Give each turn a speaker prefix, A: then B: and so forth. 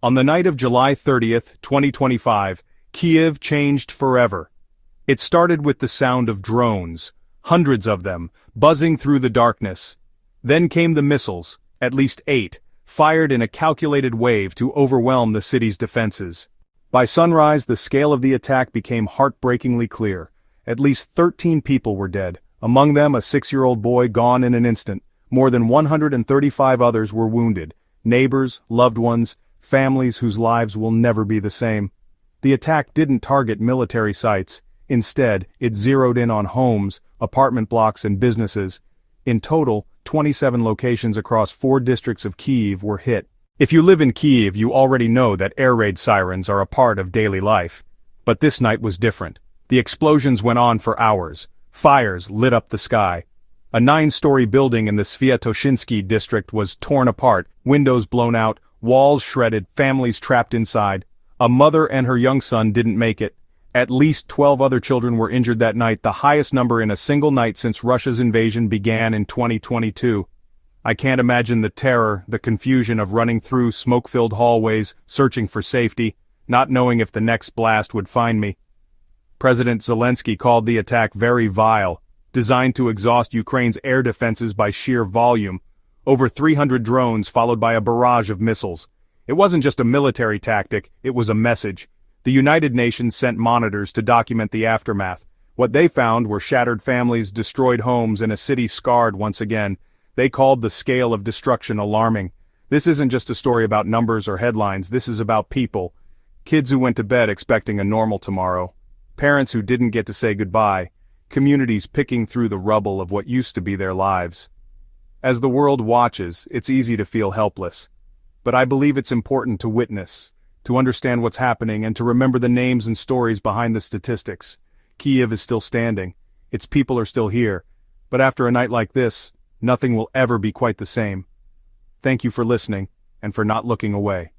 A: On the night of July 30th, 2025, Kyiv changed forever. It started with the sound of drones, hundreds of them, buzzing through the darkness. Then came the missiles, at least 8, fired in a calculated wave to overwhelm the city's defenses. By sunrise, the scale of the attack became heartbreakingly clear. At least 13 people were dead, among them a 6-year-old boy gone in an instant. More than 135 others were wounded, neighbors, loved ones, families whose lives will never be the same. The attack didn't target military sites. Instead, it zeroed in on homes, apartment blocks and businesses. In total, 27 locations across 4 districts of Kyiv were hit. If you live in Kyiv, you already know that air raid sirens are a part of daily life. But this night was different. The explosions went on for hours. Fires lit up the sky. A 9-story building in the Sviatoshinsky district was torn apart, windows blown out, walls shredded, families trapped inside. A mother and her young son didn't make it. At least 12 other children were injured that night, the highest number in a single night since Russia's invasion began in 2022. I can't imagine the terror, the confusion of running through smoke-filled hallways, searching for safety, not knowing if the next blast would find me. President Zelensky called the attack very vile, designed to exhaust Ukraine's air defenses by sheer volume. Over 300 drones followed by a barrage of missiles. It wasn't just a military tactic, it was a message. The United Nations sent monitors to document the aftermath. What they found were shattered families, destroyed homes, and a city scarred once again. They called the scale of destruction alarming. This isn't just a story about numbers or headlines, this is about people. Kids who went to bed expecting a normal tomorrow. Parents who didn't get to say goodbye. Communities picking through the rubble of what used to be their lives. As the world watches, it's easy to feel helpless. But I believe it's important to witness, to understand what's happening and to remember the names and stories behind the statistics. Kyiv is still standing. Its people are still here. But after a night like this, nothing will ever be quite the same. Thank you for listening, and for not looking away.